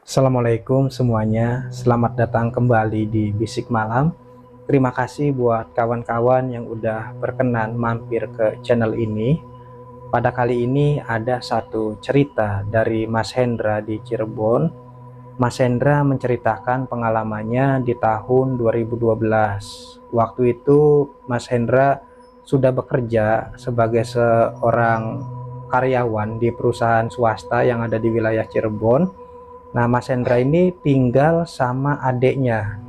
Assalamualaikum semuanya, selamat datang kembali di Bisik Malam. Terima kasih buat kawan-kawan yang udah berkenan mampir ke channel ini. Pada kali ini ada satu cerita dari Mas Hendra di Cirebon. Mas Hendra menceritakan pengalamannya di tahun 2012. Waktu itu Mas Hendra sudah bekerja sebagai seorang karyawan di perusahaan swasta yang ada di wilayah Cirebon. Nah, Mas Hendra ini tinggal sama adiknya.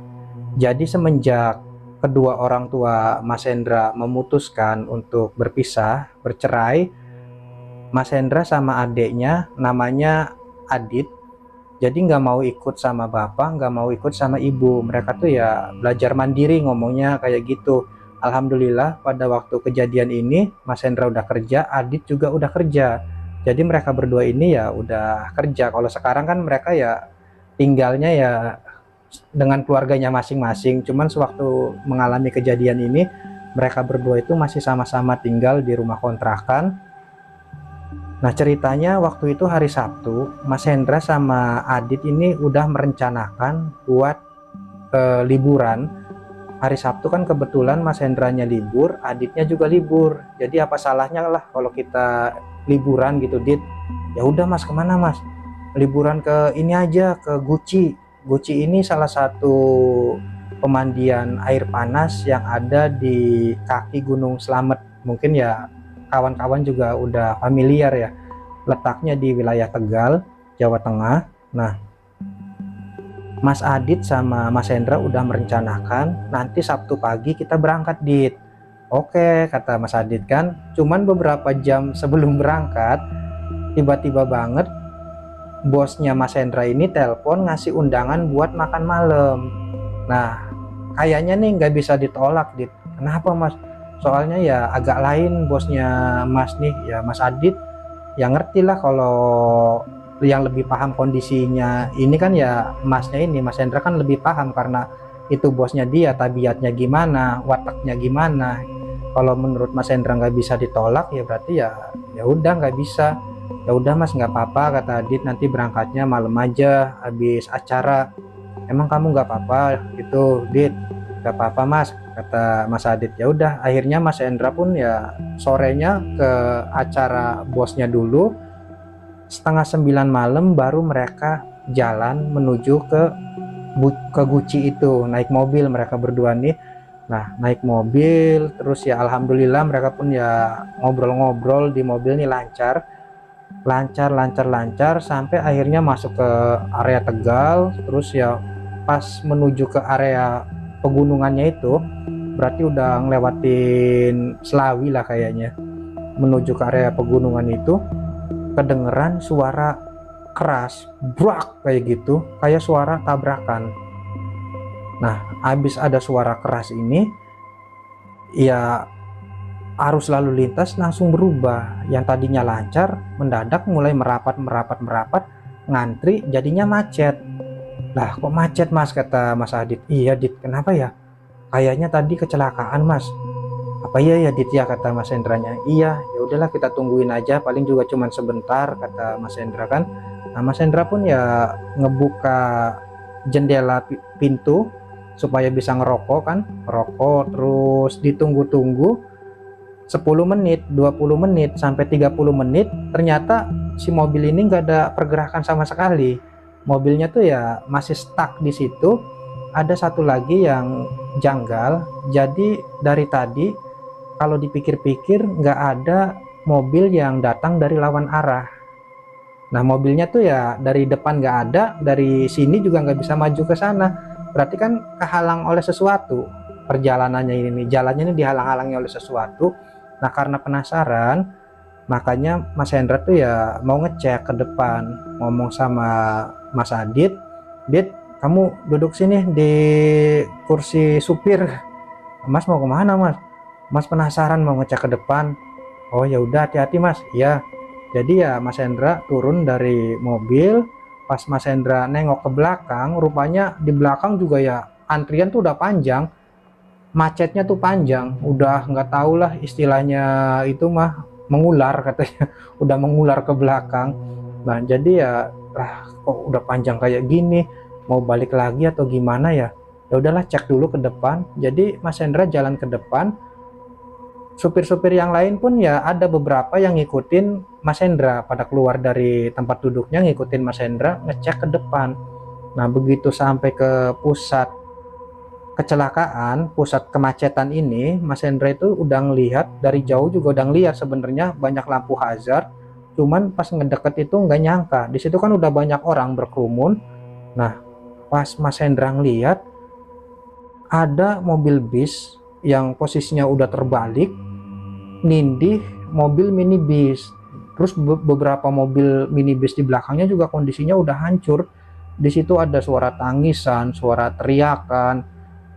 Jadi semenjak kedua orang tua Mas Hendra memutuskan untuk berpisah, bercerai, Mas Hendra sama adiknya namanya Adit. Jadi nggak mau ikut sama bapak, nggak mau ikut sama ibu. Mereka tuh ya belajar mandiri ngomongnya kayak gitu. Alhamdulillah pada waktu kejadian ini Mas Hendra udah kerja, Adit juga udah kerja. Jadi mereka berdua ini ya udah kerja. Kalau sekarang kan mereka ya tinggalnya ya dengan keluarganya masing-masing. Cuman sewaktu mengalami kejadian ini mereka berdua itu masih sama-sama tinggal di rumah kontrakan. Nah, ceritanya waktu itu hari Sabtu, Mas Hendra sama Adit ini udah merencanakan buat liburan. Hari Sabtu kan kebetulan Mas Hendranya libur, Aditnya juga libur. Jadi apa salahnya lah kalau kita liburan gitu, Dit? Ya udah Mas, kemana Mas? Liburan ke ini aja, ke Guci. Guci ini salah satu pemandian air panas yang ada di kaki Gunung Slamet. Mungkin ya kawan-kawan juga udah familiar ya. Letaknya di wilayah Tegal, Jawa Tengah. Nah, Mas Adit sama Mas Hendra udah merencanakan nanti Sabtu pagi kita berangkat, Dit. Oke, kata Mas Adit kan. Cuman beberapa jam sebelum berangkat, tiba-tiba banget bosnya Mas Hendra ini telepon ngasih undangan buat makan malam. Nah, kayaknya nih nggak bisa ditolak, Dit. Kenapa Mas? Soalnya ya agak lain bosnya Mas nih, ya Mas Adit. Ya ngerti lah kalau yang lebih paham kondisinya ini kan ya masnya ini, Mas Hendra kan lebih paham karena itu bosnya dia, tabiatnya gimana, wataknya gimana. Kalau menurut Mas Hendra nggak bisa ditolak ya berarti ya udah nggak bisa. Ya udah Mas, nggak apa-apa, kata Adit, nanti berangkatnya malam aja habis acara. Emang kamu nggak apa-apa gitu, Dit? Nggak apa-apa Mas, kata Mas Adit. Ya udah, akhirnya Mas Hendra pun ya sorenya ke acara bosnya dulu. Setengah 9 malam baru mereka jalan menuju ke Guci itu, naik mobil mereka berdua nih. Nah, naik mobil terus ya alhamdulillah mereka pun ya ngobrol-ngobrol di mobil nih lancar sampai akhirnya masuk ke area Tegal. Terus ya pas menuju ke area pegunungannya itu berarti udah ngelewatin Slawi lah kayaknya. Menuju ke area pegunungan itu kedengeran suara keras, brak kayak gitu, kayak suara tabrakan. Nah, habis ada suara keras ini, ya arus lalu lintas langsung berubah. Yang tadinya lancar, mendadak mulai merapat, ngantri, jadinya macet. Lah, kok macet Mas, kata Mas Adit. Iya Dit, kenapa ya? Kayaknya tadi kecelakaan Mas. Apa iya ya Dit ya, kata Mas Hendranya. Iya, ya udahlah kita tungguin aja, paling juga cuman sebentar, kata Mas Hendra kan. Nah, Mas Hendra pun ya ngebuka jendela pintu supaya bisa ngerokok kan, ngerokok terus ditunggu-tunggu 10 menit, 20 menit sampai 30 menit, ternyata si mobil ini nggak ada pergerakan sama sekali. Mobilnya tuh ya masih stuck di situ. Ada satu lagi yang janggal, jadi dari tadi kalau dipikir-pikir nggak ada mobil yang datang dari lawan arah. Nah, mobilnya tuh ya dari depan nggak ada, dari sini juga nggak bisa maju ke sana. Berarti kan kehalang oleh sesuatu. Perjalanannya ini, jalannya ini dihalang-halangi oleh sesuatu. Nah, karena penasaran, makanya Mas Hendra tuh ya mau ngecek ke depan, ngomong sama Mas Adit, Dit, kamu duduk sini di kursi supir. Mas mau kemana Mas? Mas penasaran mau ngecek ke depan. Oh ya udah, hati-hati Mas. Iya. Jadi ya Mas Hendra turun dari mobil. Pas Mas Hendra nengok ke belakang, rupanya di belakang juga ya antrian tuh udah panjang. Macetnya tuh panjang. Udah nggak tahu lah istilahnya itu mah mengular katanya. Udah mengular ke belakang. Nah, jadi ya lah kok udah panjang kayak gini, mau balik lagi atau gimana ya. Ya udahlah, cek dulu ke depan. Jadi Mas Hendra jalan ke depan, supir-supir yang lain pun ya ada beberapa yang ngikutin Mas Hendra, pada keluar dari tempat duduknya ngikutin Mas Hendra ngecek ke depan. Nah begitu sampai ke pusat kecelakaan, pusat kemacetan ini, Mas Hendra itu udah ngelihat dari jauh, juga udah ngelihat sebenarnya banyak lampu hazard, cuman pas ngedeket itu nggak nyangka di situ kan udah banyak orang berkerumun. Nah pas Mas Hendra ngelihat ada mobil bis yang posisinya udah terbalik nindih mobil minibus, terus beberapa mobil minibus di belakangnya juga kondisinya udah hancur. Di situ ada suara tangisan, suara teriakan,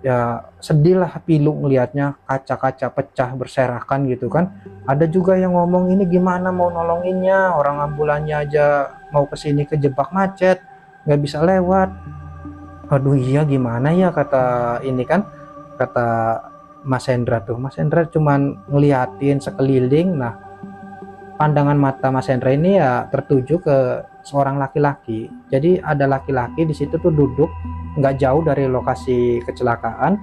ya sedih lah pilu ngelihatnya, kaca-kaca pecah berserakan gitu kan. Ada juga yang ngomong, ini gimana mau nolonginnya, orang ambulannya aja mau kesini kejebak macet nggak bisa lewat. Aduh iya gimana ya, kata ini kan, kata Mas Hendra tuh. Mas Hendra cuman ngeliatin sekeliling. Nah pandangan mata Mas Hendra ini ya tertuju ke seorang laki-laki. Jadi ada laki-laki di situ tuh duduk nggak jauh dari lokasi kecelakaan.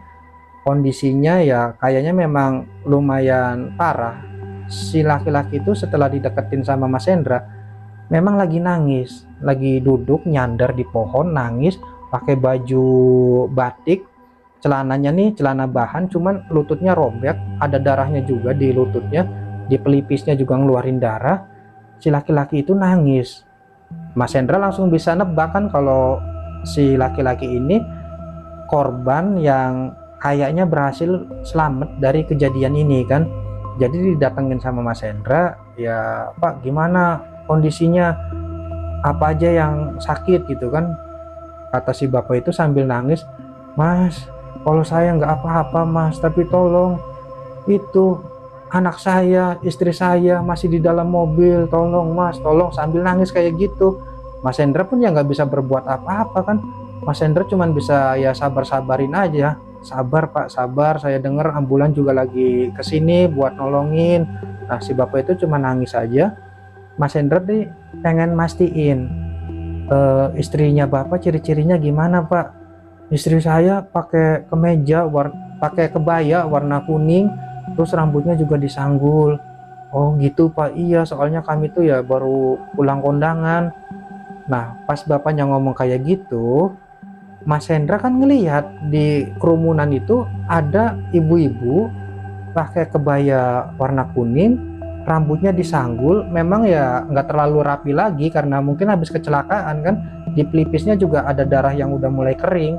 Kondisinya ya kayaknya memang lumayan parah. Si laki-laki itu setelah dideketin sama Mas Hendra memang lagi nangis, lagi duduk nyandar di pohon nangis, pakai baju batik, celananya nih celana bahan, cuman lututnya robek, ada darahnya juga di lututnya, di pelipisnya juga ngeluarin darah. Si laki-laki itu nangis. Mas Hendra langsung bisa nebak kan kalau si laki-laki ini korban yang kayaknya berhasil selamat dari kejadian ini kan. Jadi didatengin sama Mas Hendra, ya Pak gimana kondisinya, apa aja yang sakit gitu kan. Kata si bapak itu sambil nangis, Mas kalau saya nggak apa-apa Mas, tapi tolong itu anak saya, istri saya masih di dalam mobil, tolong Mas, tolong, sambil nangis kayak gitu. Mas Hendra pun ya nggak bisa berbuat apa-apa kan. Mas Hendra cuman bisa ya sabar-sabarin aja, sabar Pak, sabar, saya dengar ambulan juga lagi kesini buat nolongin. Nah si bapak itu cuma nangis aja. Mas Hendra nih pengen mastiin, istrinya bapak ciri-cirinya gimana Pak. Istri saya pakai kemeja pakai kebaya warna kuning, terus rambutnya juga disanggul. Oh gitu Pak, iya soalnya kami tuh ya baru pulang kondangan. Nah pas bapaknya ngomong kayak gitu, Mas Hendra kan ngelihat di kerumunan itu ada ibu-ibu pakai kebaya warna kuning, rambutnya disanggul, memang ya nggak terlalu rapi lagi karena mungkin habis kecelakaan kan. Di pelipisnya juga ada darah yang udah mulai kering.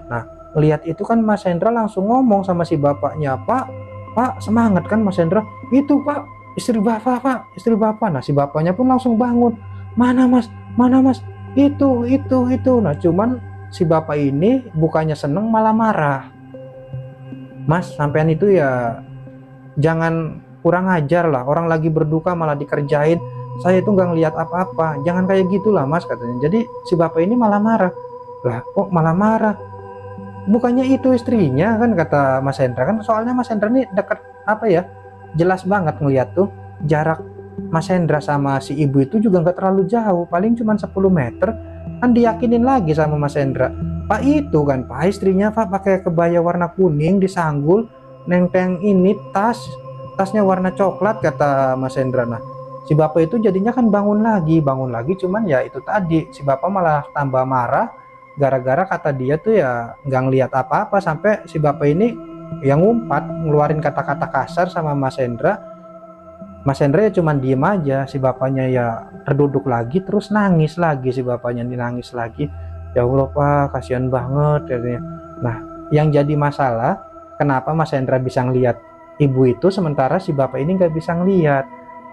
Nah lihat itu kan Mas Hendra langsung ngomong sama si bapaknya, Pak semangat kan Mas Hendra, itu Pak istri bapak Pak, istri bapak. Nah si bapaknya pun langsung bangun, mana Mas, mana Mas, itu. Nah cuman si bapak ini bukannya seneng malah marah. Mas sampean itu ya jangan kurang ajar lah, orang lagi berduka malah dikerjain, saya itu nggak ngeliat apa-apa, jangan kayak gitulah Mas, katanya. Jadi si bapak ini malah marah. Lah kok malah marah, bukannya itu istrinya kan, kata Mas Hendra kan. Soalnya Mas Hendra ini deket apa ya, jelas banget ngeliat tuh jarak Mas Hendra sama si ibu itu juga nggak terlalu jauh, paling cuma 10 meter. Kan diyakinin lagi sama Mas Hendra, Pak itu kan Pak istrinya Pak pakai kebaya warna kuning disanggul, nenteng ini tasnya warna coklat, kata Mas Hendra. Nah si bapak itu jadinya kan bangun lagi, cuman ya itu tadi si bapak malah tambah marah gara-gara kata dia tuh ya nggak ngelihat apa-apa, sampai si bapak ini yang ngumpat ngeluarin kata-kata kasar sama Mas Hendra. Mas Hendra ya cuman diem aja, si bapaknya ya terduduk lagi terus nangis lagi, si bapaknya nangis lagi. Ya Allah Pak kasihan banget katanya. Nah yang jadi masalah kenapa Mas Hendra bisa ngelihat ibu itu sementara si bapak ini nggak bisa ngelihat,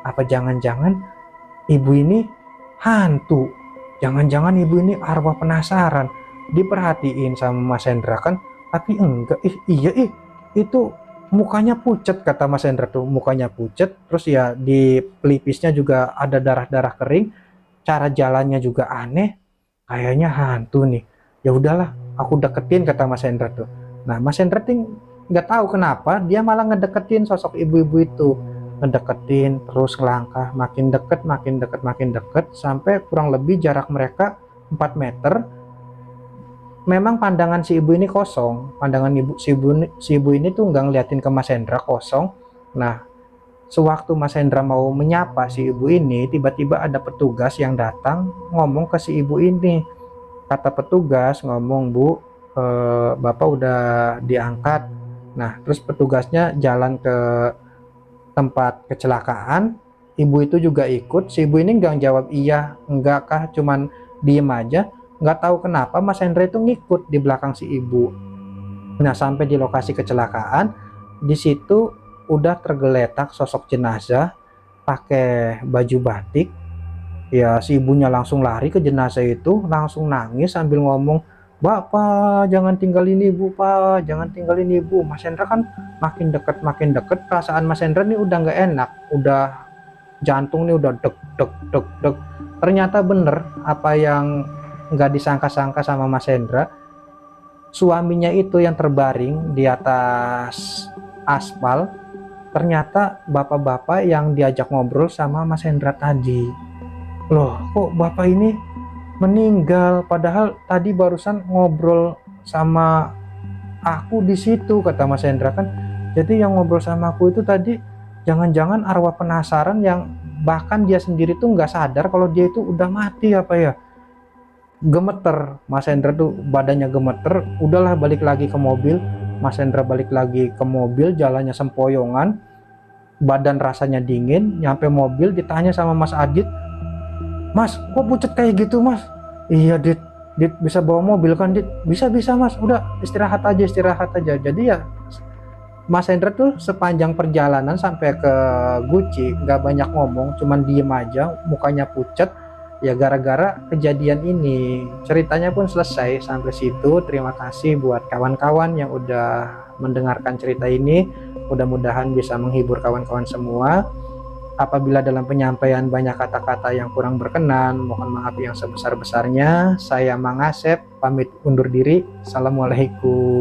apa jangan-jangan ibu ini hantu, jangan-jangan ibu ini arwah penasaran. Diperhatiin sama Mas Hendra kan, tapi enggak, iya itu mukanya pucet, kata Mas Hendra tuh mukanya pucet, terus ya di pelipisnya juga ada darah-darah kering, cara jalannya juga aneh, kayaknya hantu nih. Ya udahlah aku deketin, kata Mas Hendra tuh. Nah Mas Hendra tuh nggak tahu kenapa dia malah ngedeketin sosok ibu-ibu itu. ngedeketin, terus ngelangkah makin deket, makin deket, makin deket, sampai kurang lebih jarak mereka 4 meter. Memang pandangan si ibu ini kosong, pandangan si ibu ini tuh nggak ngeliatin ke Mas Hendra, kosong. Nah, sewaktu Mas Hendra mau menyapa si ibu ini, tiba-tiba ada petugas yang datang ngomong ke si ibu ini. Kata petugas ngomong, "Bu, Bapak udah diangkat." Nah, terus petugasnya jalan ke tempat kecelakaan. Ibu itu juga ikut. Si ibu ini nggak jawab iya, enggak kah, cuman diem aja. Nggak tahu kenapa Mas Hendra itu ngikut di belakang si ibu. Nah, sampai di lokasi kecelakaan, di situ udah tergeletak sosok jenazah pakai baju batik. Ya, si ibunya langsung lari ke jenazah itu, langsung nangis sambil ngomong, "Bapak, jangan tinggalin ibu, Pak, jangan tinggalin ibu." Mas Hendra kan makin deket, perasaan Mas Hendra nih udah nggak enak, udah jantung nih udah deg deg deg deg. Ternyata bener apa yang nggak disangka-sangka sama Mas Hendra, suaminya itu yang terbaring di atas aspal, ternyata bapak-bapak yang diajak ngobrol sama Mas Hendra tadi. Loh, kok bapak ini meninggal, padahal tadi barusan ngobrol sama aku di situ, kata Mas Hendra kan. Jadi yang ngobrol sama aku itu tadi jangan-jangan arwah penasaran yang bahkan dia sendiri tuh nggak sadar kalau dia itu udah mati apa ya. Gemeter, Mas Hendra tuh badannya gemeter. Udahlah, balik lagi ke mobil. Mas Hendra balik lagi ke mobil, jalannya sempoyongan, badan rasanya dingin. Nyampe mobil ditanya sama Mas Adit, "Mas, kok pucet kayak gitu, Mas?" "Iya, Dit, bisa bawa mobil kan, Dit?" "Bisa Mas, udah istirahat aja." Jadi ya Mas Hendra tuh sepanjang perjalanan sampai ke Guci nggak banyak ngomong, cuman diem aja, mukanya pucet. Ya gara-gara kejadian ini. Ceritanya pun selesai sampai situ. Terima kasih buat kawan-kawan yang udah mendengarkan cerita ini. Mudah-mudahan bisa menghibur kawan-kawan semua. Apabila dalam penyampaian banyak kata-kata yang kurang berkenan, mohon maaf yang sebesar-besarnya. Saya Mang Asep, pamit undur diri. Assalamualaikum.